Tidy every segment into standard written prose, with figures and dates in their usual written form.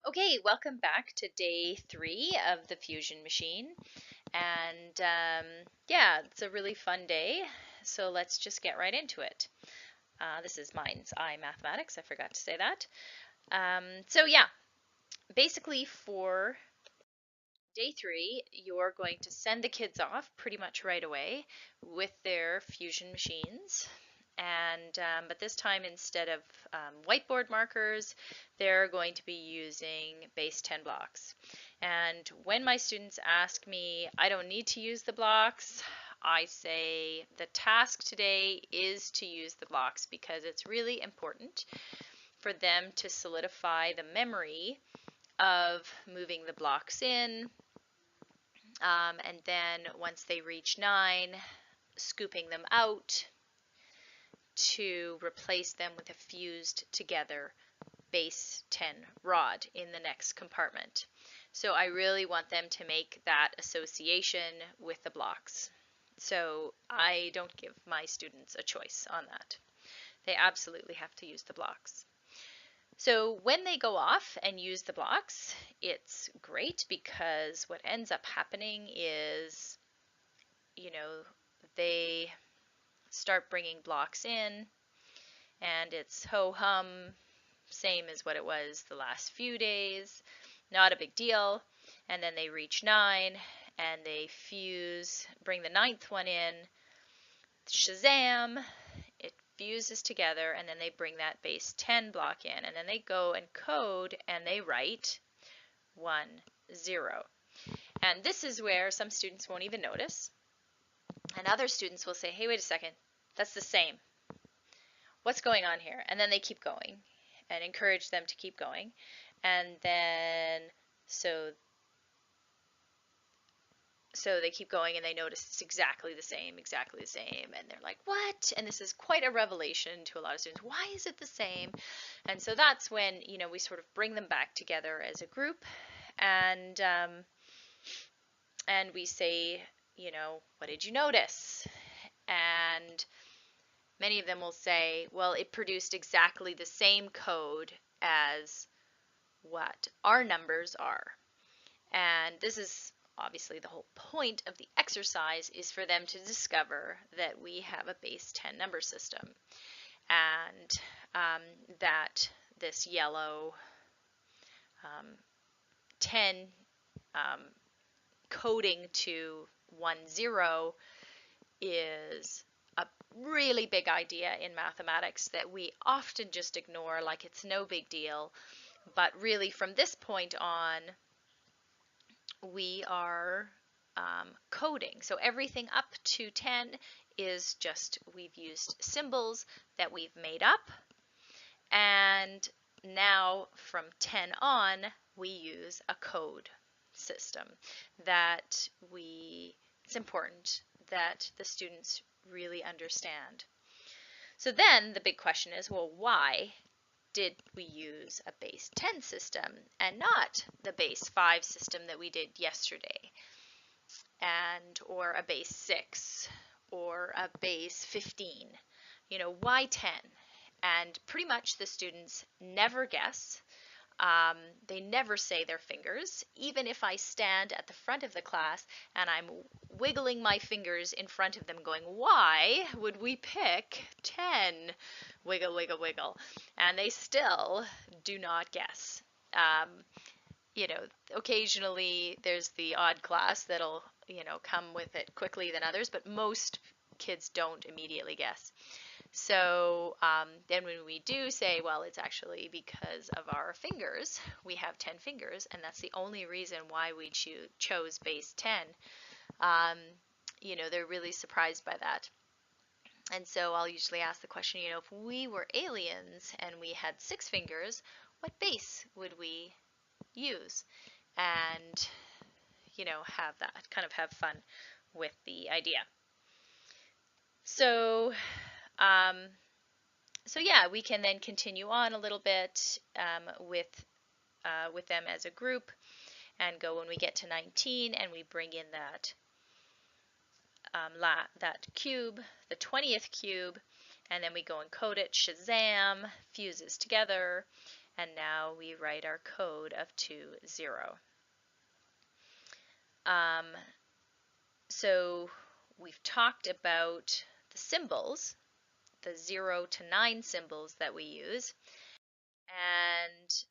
Okay, welcome back to day 3 of the Fusion Machine. And yeah, it's a really fun day, so let's just get right into it. This is Mind's Eye Mathematics, I forgot to say that. So yeah, basically for day 3, you're going to send the kids off pretty much right away with their Fusion machines. And but this time, instead of whiteboard markers, they're going to be using base 10 blocks. And when my students ask me, I don't need to use the blocks, I say the task today is to use the blocks because it's really important for them to solidify the memory of moving the blocks in, and then once they reach 9, scooping them out to replace them with a fused together base 10 rod in the next compartment. So I really want them to make that association with the blocks. So I don't give my students a choice on that. They absolutely have to use the blocks. So when they go off and use the blocks, it's great because what ends up happening is, they start bringing blocks in and it's ho-hum, same as what it was the last few days, not a big deal. And then they reach 9 and they fuse, bring the 9th one in, shazam, it fuses together, and then they bring that base 10 block in, and then they go and code and they write 1, 0. And this is where some students won't even notice, and other students will say, hey, wait a second, that's the same. What's going on here? And then they keep going and encourage them to keep going. And then so they keep going and they notice it's exactly the same, and they're like, what? And this is quite a revelation to a lot of students. Why is it the same? And so that's when, we sort of bring them back together as a group, and we say, what did you notice? And many of them will say, well, it produced exactly the same code as what our numbers are. And this is obviously the whole point of the exercise, is for them to discover that we have a base 10 number system, and that this yellow 10 um, coding to 1, 0 is a really big idea in mathematics that we often just ignore like it's no big deal. But really, from this point on, we are coding. So everything up to 10 is just, we've used symbols that we've made up. And now from 10 on, we use a code system that it's important that the students really understand. So then the big question is, well, why did we use a base 10 system and not the base 5 system that we did yesterday, or a base 6 or a base 15? Why 10? And pretty much the students never guess. They never say their fingers. Even if I stand at the front of the class and I'm wiggling my fingers in front of them going, why would we pick 10? Wiggle, wiggle, wiggle. And they still do not guess. Um, Occasionally there's the odd class that'll, come with it quickly than others, but most kids don't immediately guess. So then when we do say, well, it's actually because of our fingers, we have 10 fingers, and that's the only reason why we chose base 10, they're really surprised by that. And so I'll usually ask the question, if we were aliens and we had 6 fingers, what base would we use? And, have that, kind of have fun with the idea. So, yeah, we can then continue on a little bit with them as a group, and go when we get to 19 and we bring in that that cube, the 20th cube, and then we go and code it, shazam, fuses together, and now we write our code of 20. So we've talked about the symbols, the 0 to 9 symbols that we use, and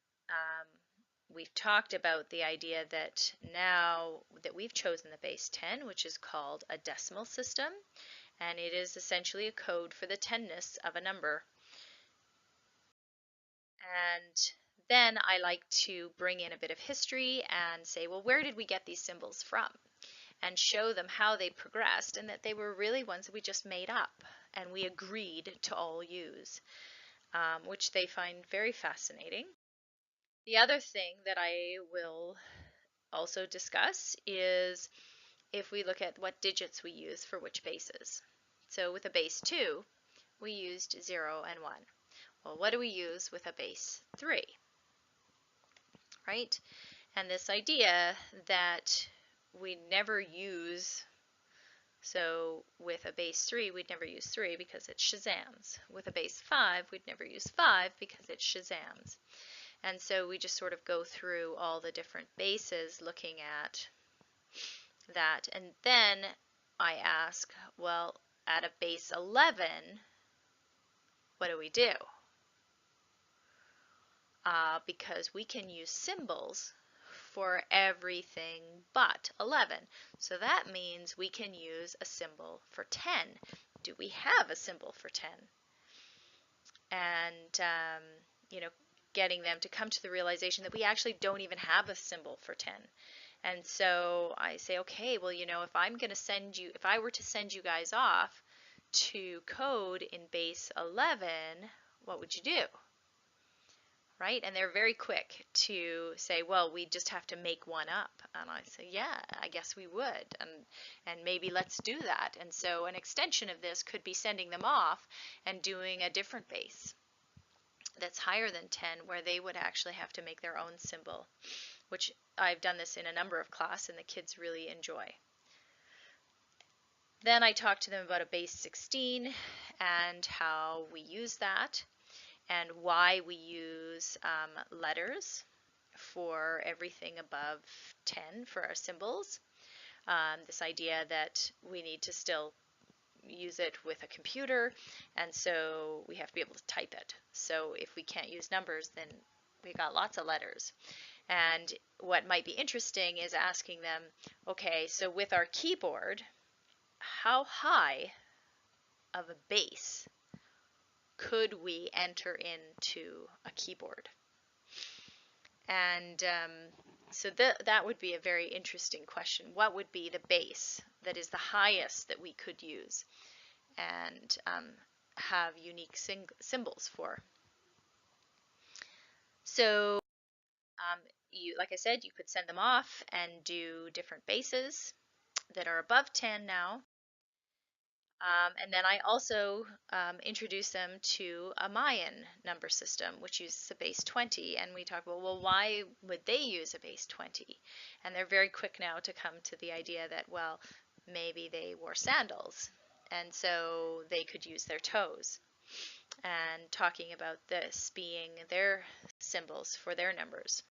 we've talked about the idea that now that we've chosen the base 10, which is called a decimal system, and it is essentially a code for the tenness of a number. And then I like to bring in a bit of history and say, well, where did we get these symbols from? And show them how they progressed and that they were really ones that we just made up and we agreed to all use, which they find very fascinating. The other thing that I will also discuss is if we look at what digits we use for which bases. So with a base 2, we used 0 and 1. Well, what do we use with a base 3? Right? And this idea that we never use, so with a base 3, we'd never use 3 because it's Shazam's. With a base 5, we'd never use 5 because it's Shazam's. And so we just sort of go through all the different bases looking at that. And then I ask, well, at a base 11, what do we do? Because we can use symbols for everything but 11. So that means we can use a symbol for 10. Do we have a symbol for 10? And, getting them to come to the realization that we actually don't even have a symbol for 10. And so I say, okay, well, if I were to send you guys off to code in base 11, what would you do? Right? And they're very quick to say, well, we just have to make one up. And I say, yeah, I guess we would. And maybe let's do that. And so an extension of this could be sending them off and doing a different base that's higher than 10, where they would actually have to make their own symbol, which I've done this in a number of classes and the kids really enjoy. Then I talk to them about a base 16 and how we use that and why we use letters for everything above 10 for our symbols. This idea that we need to still use it with a computer, and so we have to be able to type it. So if we can't use numbers, then we got lots of letters. And what might be interesting is asking them, okay, so with our keyboard, how high of a base could we enter into a keyboard? And so that would be a very interesting question. What would be the base that is the highest that we could use and have unique symbols for? So like I said, you could send them off and do different bases that are above 10 now. And then I also introduce them to a Mayan number system, which uses a base 20. And we talk about, well, why would they use a base 20? And they're very quick now to come to the idea that, well, maybe they wore sandals, and so they could use their toes. And talking about this being their symbols for their numbers.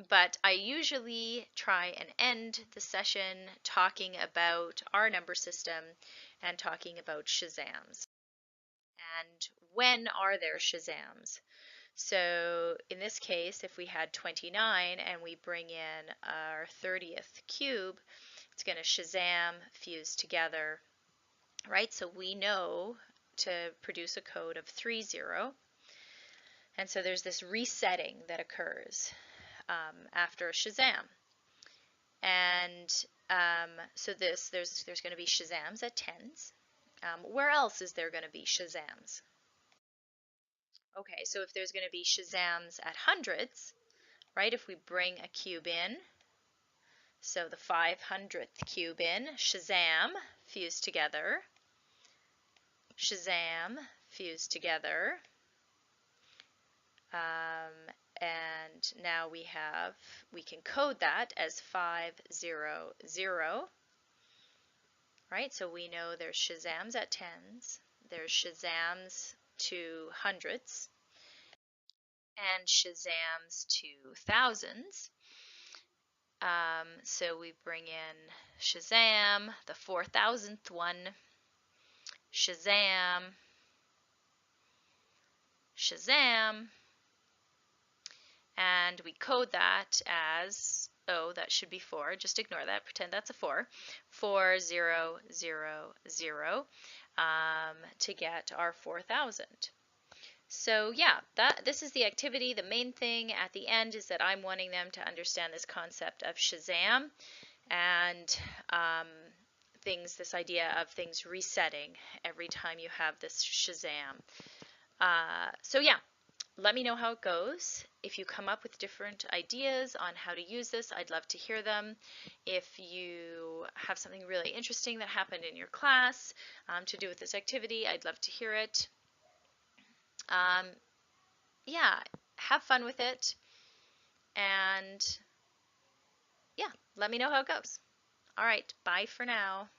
But I usually try and end the session talking about our number system and talking about Shazams. And when are there Shazams? So in this case, if we had 29 and we bring in our 30th cube, it's going to Shazam fuse together, right? So we know to produce a code of 30. And so there's this resetting that occurs after Shazam. And so there's going to be Shazams at 10s. Where else is there going to be Shazams? Okay, so if there's going to be Shazams at hundreds, right, if we bring a cube in, so the 500th cube in, Shazam, fuse together, Shazam, fuse together, and now we can code that as 500, right? So we know there's Shazams at 10s, there's Shazams to hundreds, and Shazam's to thousands. So we bring in Shazam, the 4,000th one, Shazam, Shazam, and we code that as, oh, that should be 4, just ignore that, pretend that's a 4, 4, 0, 0, 0, to get our 4,000. So yeah, this is the activity. The main thing at the end is that I'm wanting them to understand this concept of Shazam and this idea of things resetting every time you have this Shazam. So yeah, let me know how it goes. If you come up with different ideas on how to use this, I'd love to hear them. If you have something really interesting that happened in your class to do with this activity, I'd love to hear it. Yeah, have fun with it, and yeah, let me know how it goes. All right, bye for now.